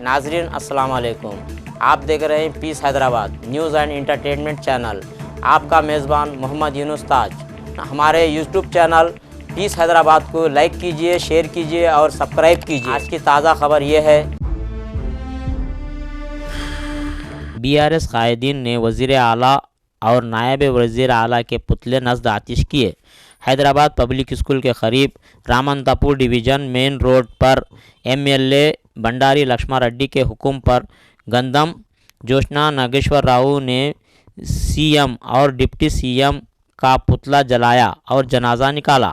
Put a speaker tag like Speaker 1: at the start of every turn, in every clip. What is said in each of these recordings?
Speaker 1: नाजरीन अस्सलाम वालेकुम। आप देख रहे हैं peace Hyderabad news and entertainment channel. आपका मेज़बान मोहम्मद यूनुस ताज। हमारे यूट्यूब चैनल पीस हैदराबाद को लाइक कीजिए, शेयर कीजिए और सब्सक्राइब कीजिए। आज की ताज़ा खबर ये है, BRS कायदीन ने वज़ीर आला और नायब वज़ीर आला के पुतले नज़द आतिश किए। हैदराबाद पब्लिक स्कूल के करीब रामंतापुर डिवीज़न मेन रोड पर MLA भंडारी लक्ष्मण रेड्डी के हुक्म पर गंधम जोशना नागेश्वर राव ने CM और डिप्टी CM का पुतला जलाया और जनाजा निकाला।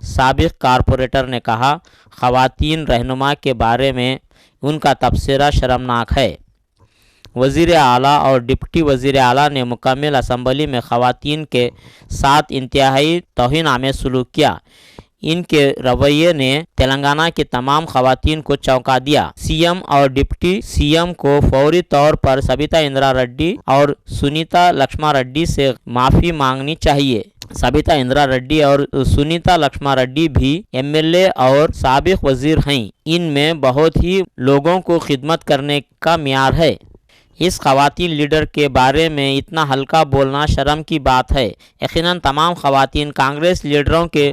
Speaker 1: साबिक कारपोरेटर ने कहा, ख़वातीन रहनुमा के बारे में उनका तबसरा शर्मनाक है। वज़ीर आला और डिप्टी वज़ीर आला ने मुकम्मल असम्बली में ख़वातीन के साथ इंतहाई तौहीन आमेज़ सलूक किया। इनके रवैये ने तेलंगाना की तमाम ख़वातीन को चौंका दिया। CM और डिप्टी CM को फौरी तौर पर सबिता इंदिरा रेड्डी और सुनीता लक्ष्मण रेड्डी से माफ़ी मांगनी चाहिए। सबिता इंदिरा रेड्डी और सुनीता लक्ष्मण रेड्डी भी MLA और साबिक वज़ीर हैं। इनमें बहुत ही लोगों को खिदमत करने का म्यार है। इस ख़वातीन लीडर के बारे में इतना हल्का बोलना शर्म की बात है। यकीनन तमाम ख़वातीन कांग्रेस लीडरों के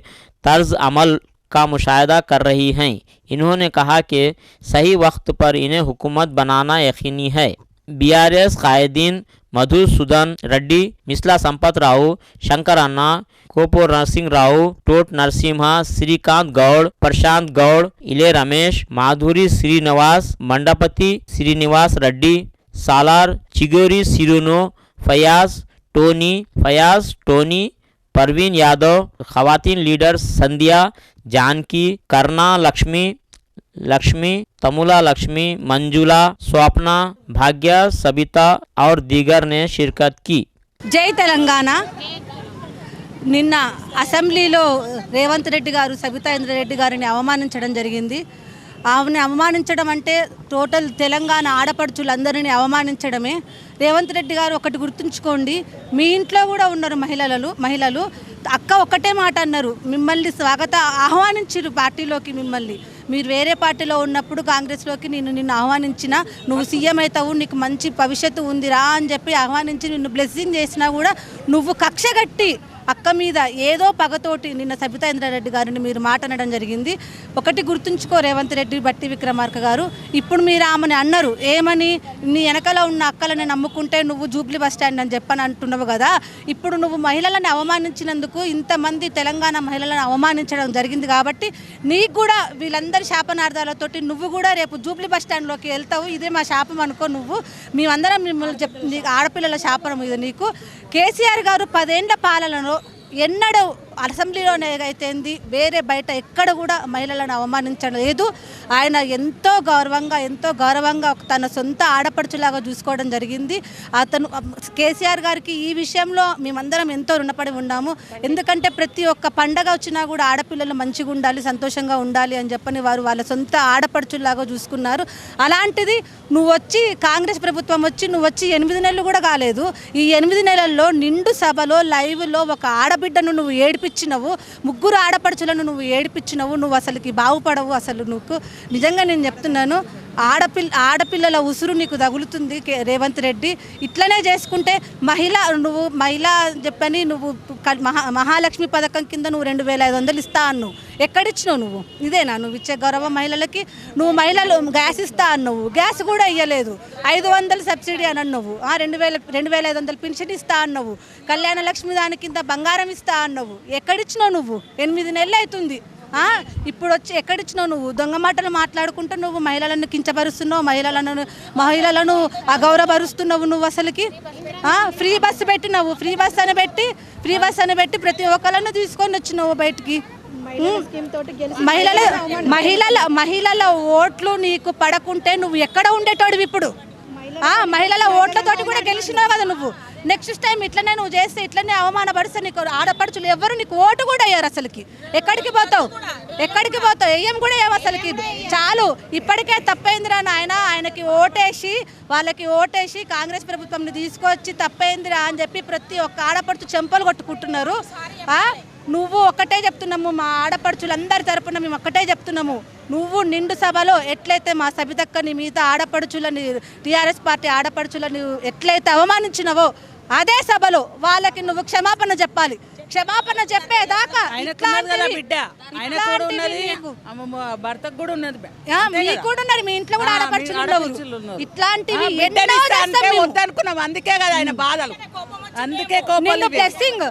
Speaker 1: तर्ज अमल का मुशाहिदा कर रही हैं। इन्होंने कहा कि सही वक्त पर इन्हें हुकूमत बनाना यकीनी है। BRS कायदीन मधुसूदन रेड्डी, मिस्ला संपत राव, शंकर अन्ना, कोपो नरसिंह राव, टोट नरसिम्हा, श्रीकांत गौड़, प्रशांत गौड़, इले रमेश, माधुरी श्रीनिवास, मंडपति श्रीनिवास रेड्डी, सालार चिगोरी सिरुनो, फयाज टोनी, परवीन यादव, ख़वातीन लीडर संध्या, जानकी, करना लक्ष्मी, तमुला लक्ष्मी, मंजुला, स्वप्ना, भाग्य, सबिता और दीगर ने शिरकत की।
Speaker 2: जय तेलंगाना। నిన్న అసెంబ్లీలో రేవంత్ రెడ్డి గారు సబితా ఇంద్రారెడ్డి గారిని అవమానించడం జరిగింది. ఆమెను అవమానించడం అంటే టోటల్ తెలంగాణ ఆడపడుచులందరినీ అవమానించడమే. రేవంత్ రెడ్డి గారు ఒకటి గుర్తుంచుకోండి, మీ ఇంట్లో కూడా ఉన్నారు మహిళలు అక్క ఒకటే మాట అన్నారు, మిమ్మల్ని ఆహ్వానించారు పార్టీలోకి. మిమ్మల్ని మీరు వేరే పార్టీలో ఉన్నప్పుడు కాంగ్రెస్లోకి నిన్ను ఆహ్వానించిన, నువ్వు సీఎం అవుతావు, నీకు మంచి భవిష్యత్తు ఉందిరా అని చెప్పి ఆహ్వానించి నిన్ను బ్లెస్సింగ్ చేసినా కూడా నువ్వు కక్ష కట్టి అక్క మీద ఏదో పగతోటి నిన్న సబితా ఇంద్రారెడ్డి గారిని మీరు మాట్లాడడం జరిగింది. ఒకటి గుర్తుంచుకో రేవంత్ రెడ్డి, బట్టి విక్రమార్క గారు, ఇప్పుడు మీరు ఆమెను అన్నారు ఏమని, నీ వెనకాల ఉన్న అక్కలని నమ్ముకుంటే నువ్వు జూబ్లీ బస్ స్టాండ్ అని చెప్పని అంటున్నావు కదా. ఇప్పుడు నువ్వు మహిళలను అవమానించినందుకు, ఇంతమంది తెలంగాణ మహిళలను అవమానించడం జరిగింది కాబట్టి నీకు కూడా వీళ్ళందరి శాపనార్థాలతోటి నువ్వు కూడా రేపు జూబ్లీ బస్ స్టాండ్లోకి వెళ్తావు. ఇదే మా శాపం అనుకో. మేమందరం మిమ్మల్ని ఆడపిల్లల శాపనం ఇది నీకు. కేసీఆర్ గారు 10 ఏళ్ల పాలనలో ఎన్నడూ అసెంబ్లీలోనే అయితేంది వేరే బయట ఎక్కడ కూడా మహిళలను అవమానించలేదు. ఆయన ఎంతో గౌరవంగా తన సొంత ఆడపడుచులాగా చూసుకోవడం జరిగింది. అతను కేసీఆర్ గారికి ఈ విషయంలో మేమందరం ఎంతో రుణపడి ఉన్నాము. ఎందుకంటే ప్రతి ఒక్క పండగ వచ్చినా కూడా ఆడపిల్లలు మంచిగా ఉండాలి, సంతోషంగా ఉండాలి అని చెప్పని వారు వాళ్ళ సొంత ఆడపడుచులాగా చూసుకున్నారు. అలాంటిది నువ్వు వచ్చి కాంగ్రెస్ ప్రభుత్వం నువ్వు వచ్చి 8 నెలలు కూడా కాలేదు. ఈ 8 నెలల్లో నిండు సభలో లైవ్లో ఒక ఆడబిడ్డను నువ్వు ఏడిపించినవు, 3 ఆడపడుచులను నువ్వు ఏడిపించినవు. నువ్వు అసలుకి బాగుపడవు. అసలు నువ్వు నిజంగా నేను చెప్తున్నాను, ఆడపిల్లల ఉసురు నీకు తగులుతుంది రేవంత్ రెడ్డి. ఇట్లనే చేసుకుంటే నువ్వు మహిళ చెప్పని నువ్వు మహాలక్ష్మి పథకం కింద నువ్వు 2500 ఇస్తా అన్నావు. ఎక్కడిచ్చినావు నువ్వు? ఇదేనా నువ్వు ఇచ్చే గౌరవం మహిళలకి? నువ్వు మహిళలు గ్యాస్ ఇస్తా అన్నావు, గ్యాస్ కూడా ఇవ్వలేదు. 500 సబ్సిడీ అని అన్నావు. 2500 పెన్షన్ ఇస్తా అన్నావు. కళ్యాణ లక్ష్మి దాని కింద బంగారం ఇస్తా అన్నావు. ఎక్కడిచ్చినావు నువ్వు? 8 నెలలు అవుతుంది. ఇప్పుడు వచ్చి ఎక్కడిచ్చినావు నువ్వు? దొంగ మాటలు మాట్లాడుకుంటూ నువ్వు మహిళలను కించపరుస్తున్నావు, మహిళలను అగౌరవపరుస్తున్నావు. నువ్వు అసలుకి ఫ్రీ బస్సు పెట్టినావు. ఫ్రీ బస్ అని పెట్టి ప్రతి ఒక్కళ్ళను తీసుకొని వచ్చినావు బయటికి. మహిళల ఓట్లు నీకు పడకుంటే నువ్వు ఎక్కడ ఉండేటోడివి? ఇప్పుడు మహిళల ఓట్లతోటి కూడా గెలిచినావు కదా నువ్వు. నెక్స్ట్ టైం ఇట్లనే నువ్వు చేస్తే, ఇట్లనే అవమానపరిస్తే నీకు ఆడపడుచులు ఎవరు నీకు ఓటు కూడా అయ్యారు. అసలుకి ఎక్కడికి పోతావు? ఏం కూడా ఏం అసలుకి చాలు. ఇప్పటికే తప్పైందిరా నాయన, వాళ్ళకి ఓటేసి కాంగ్రెస్ ప్రభుత్వంని తీసుకొచ్చి తప్పైందిరా అని చెప్పి ప్రతి ఒక్క ఆడపడుచు చెంపలు కొట్టుకుంటున్నారు. నువ్వు ఒక్కటే చెప్తున్నాము, మా ఆడపడుచులందరి తరపున మేము ఒక్కటే చెప్తున్నాము, నువ్వు నిండు సభలో ఎట్లయితే మా సబితక్కని మిగతా ఆడపడుచులని టీఆర్ఎస్ పార్టీ ఆడపడుచులని ఎట్లయితే అవమానించినవో అదే సభలో వాళ్ళకి నువ్వు క్షమాపణ చెప్పాలి. క్షమాపణ చెప్పేదాకా
Speaker 3: భర్తకు కూడా ఉన్నది,
Speaker 2: మీకు కూడా ఉన్నారు, మీ ఇంట్లో కూడా ఆడపడుచులు ఉండవు. ఇట్లాంటివి
Speaker 3: వద్దనుకున్నాం, అందుకే కదా ఆయన బాధలు, అందుకే
Speaker 2: నిన్ను బ్లెస్సింగ్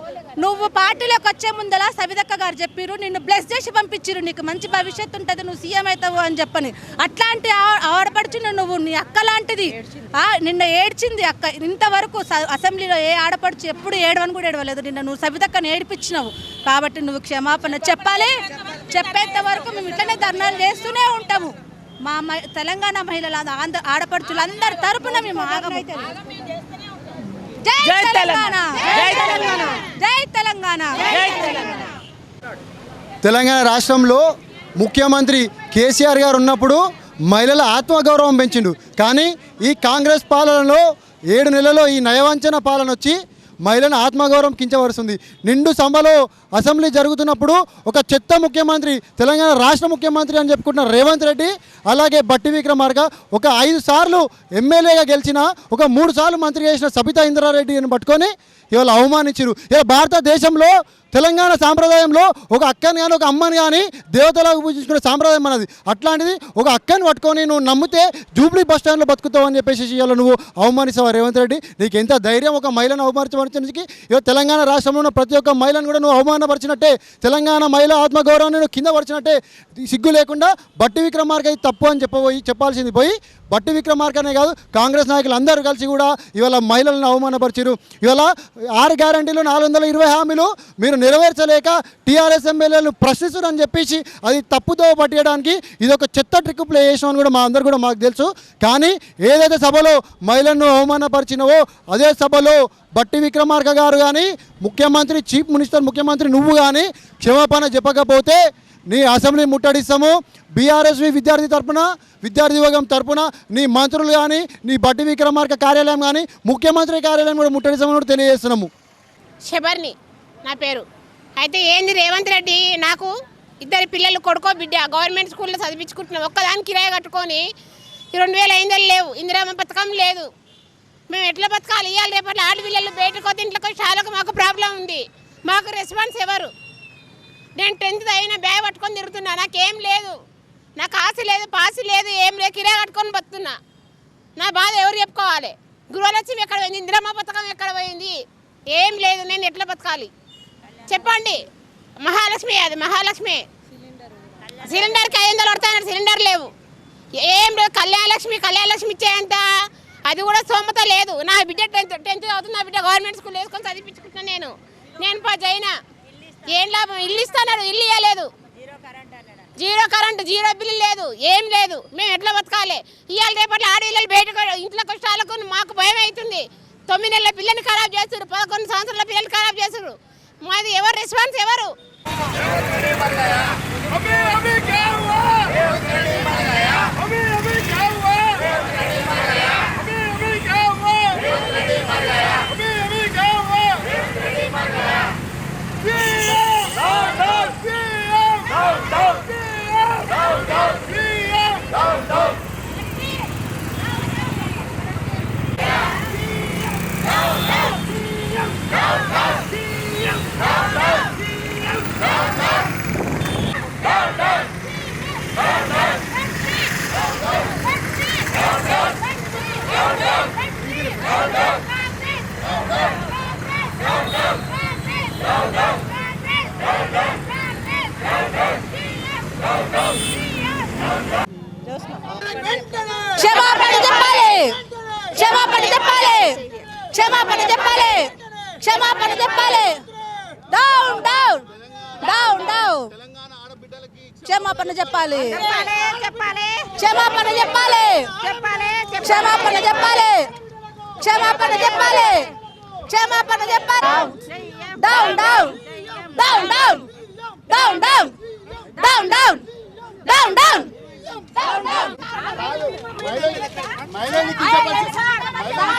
Speaker 2: నువ్వు పార్టీలోకి వచ్చే ముందల సవితక్క గారు చెప్పిరు, నిన్ను బ్లెస్ చేసి పంపించిరు, నీకు మంచి భవిష్యత్తు ఉంటుంది, నువ్వు సీఎం అవుతావు అని చెప్పని. అట్లాంటి ఆడపడుచును నువ్వు, నీ అక్క లాంటిది నిన్న ఏడ్చింది అక్క. ఇంతవరకు అసెంబ్లీలో ఏ ఆడపడుచు ఎప్పుడు ఏడవని కూడా ఏడవలేదు, నిన్న నువ్వు సవితక్కని ఏడిపించినావు. కాబట్టి నువ్వు క్షమాపణ చెప్పాలి. చెప్పేంత వరకు మేము ఇట్లనే ధర్నాలు చేస్తూనే ఉంటాము. మా తెలంగాణ మహిళల ఆడపడుచులందరి తరపున మేము ఆగము. జై తెలంగాణ, జై తెలంగాణ, జై తెలంగాణ.
Speaker 4: తెలంగాణ రాష్ట్రంలో ముఖ్యమంత్రి కేసీఆర్ గారు ఉన్నప్పుడు మహిళల ఆత్మగౌరవం పెంచిండు. కానీ ఈ కాంగ్రెస్ పాలనలో 7 నెలల్లో ఈ నయవంచన పాలన వచ్చి మహిళల ఆత్మగౌరవం కించవరుస్తుంది. నిండు సభలో అసెంబ్లీ జరుగుతున్నప్పుడు ఒక చెత్త ముఖ్యమంత్రి, తెలంగాణ రాష్ట్ర ముఖ్యమంత్రి అని చెప్పుకుంటున్న రేవంత్ రెడ్డి, అలాగే బట్టి విక్రమార్క ఒక 5 సార్లు ఎమ్మెల్యేగా గెలిచిన, ఒక 3 సార్లు మంత్రి చేసిన సబితా ఇంద్రారెడ్డిని పట్టుకొని ఇవాళ అవమానించారు. ఇలా భారతదేశంలో తెలంగాణ సాంప్రదాయంలో ఒక అక్కని కానీ ఒక అమ్మని కానీ దేవతలాగా పూజించుకునే సాంప్రదాయం అన్నది. అట్లాంటిది ఒక అక్కని పట్టుకొని నువ్వు నమ్మితే జూబ్లీ బస్ స్టాండ్లో బతుకుతావు అని చెప్పేసి ఇవాళ నువ్వు అవమానిస్తావు రేవంత్ రెడ్డి. నీకు ఎంత ధైర్యం ఒక మహిళను అవమానించడానికి? ఇవాళ తెలంగాణ రాష్ట్రంలో ఉన్న ప్రతి ఒక్క మహిళను కూడా నువ్వు అవమానపరిచినట్టే, తెలంగాణ మహిళ ఆత్మగౌరవాన్ని నువ్వు కింద పరిచినట్టే. సిగ్గు లేకుండా బట్టి విక్రమార్క ఇది తప్పు అని చెప్పాల్సింది పోయి బట్టి విక్రమార్కనే కాదు కాంగ్రెస్ నాయకులు అందరూ కలిసి కూడా ఇవాళ మహిళలను అవమానపరిచారు. ఇవాళ 6 గ్యారంటీలు 420 హామీలు మీరు నెరవేర్చలేక టీఆర్ఎస్ ఎమ్మెల్యేలు ప్రశ్నిస్తున్నారు అని చెప్పేసి అది తప్పుతో పట్టేయడానికి ఇది ఒక చెత్త ట్రిక్ ప్లే చేసినామని కూడా మాకు తెలుసు. కానీ ఏదైతే సభలో మహిళలను అవమానపరిచినవో అదే సభలో బట్టి విక్రమార్క గారు కానీ ముఖ్యమంత్రి చీఫ్ మినిస్టర్ ముఖ్యమంత్రి నువ్వు కానీ క్షమాపణ చెప్పకపోతే నీ అసెంబ్లీ ముట్టడిస్తాము. బీఆర్ఎస్వి విద్యార్థి తరపున, విద్యార్థి వర్గం తరపున నీ మంత్రులు కానీ, నీ బట్టి విక్రమార్క కార్యాలయం కానీ, ముఖ్యమంత్రి కార్యాలయం కూడా ముట్టడిస్తామని కూడా తెలియజేస్తున్నాము.
Speaker 5: శబర్ని నా పేరు. అయితే ఏంది రేవంత్ రెడ్డి, నాకు 2 పిల్లలు కొడుకో బిడ్డ గవర్నమెంట్ స్కూల్లో చదివించుకుంటున్నాం. ఒక్కదానికి కిరాయి కట్టుకొని 2005 లేవు, ఇందిరామ్మ పథకం లేదు. మేము ఎట్లా బతకాలి? ఇవాళ రేపటి ఆడపిల్లలు బయటకు వస్తే ఇంట్లోకి చాలా మాకు ప్రాబ్లం ఉంది. మాకు రెస్పాన్స్ ఎవరు? నేను 10th అయినా బ్యాగ్ పట్టుకొని తిరుగుతున్నా, నాకేం లేదు, నాకు ఆశ లేదు, పాసి లేదు, ఏం లేదు, కిరాయి కట్టుకొని బతున్నా. నా బాధ ఎవరు చెప్పుకోవాలి? గృహలక్ష్మి ఎక్కడ పోయింది? ఇందిరమ్మ పథకం ఎక్కడ పోయింది? ఏం లేదు, నేను ఎట్లా బతకాలి చెప్పండి? మహాలక్ష్మి, అది మహాలక్ష్మి సిలిండర్కి 500 పడతాయన్నారు, సిలిండర్ లేవు, ఏం లేదు. కళ్యాణలక్ష్మి ఇచ్చేంత అది కూడా స్తోమత లేదు. నా బిడ్డ 10th అవుతుంది, నా బిడ్డ గవర్నమెంట్ స్కూల్ వేసుకొని చదివించుకుంటున్నా. నేను జైనా ఏం లాభం? ఇల్లు ఇస్తున్నారు, ఇల్లు ఇవ్వలేదు, జీరో కరెంటు, జీరో బిల్లు లేదు, ఏం లేదు. మేము ఎట్లా బతకాలి? ఇవాళ రేపటి ఆడపిల్లలు బయటకు ఇంట్లో కష్టాలకు మాకు భయం అవుతుంది. 9 నెలల పిల్లల్ని ఖరాబ్ చేస్తారు, 11 సంవత్సరాల పిల్లలు ఖరాబ్ చేస్తారు. మాది ఎవరు రెస్పాన్స్ ఎవరు?
Speaker 2: క్షమాపణ చెప్పాలి, క్షమాపణ చెప్పాలి, క్షమాపణ చెప్పాలి, క్షమాపణ చెప్పాలి. డౌన్ డౌన్ డౌన్ డౌన్ క్షమాపణ చెప్పాలి, క్షమాపణ చెప్పాలి, క్షమాపణ చెప్పాలి, క్షమాపణ చెప్పాలి, క్షమాపణ చెప్పాలి. Down down down down down down down down down down down down
Speaker 6: Hey!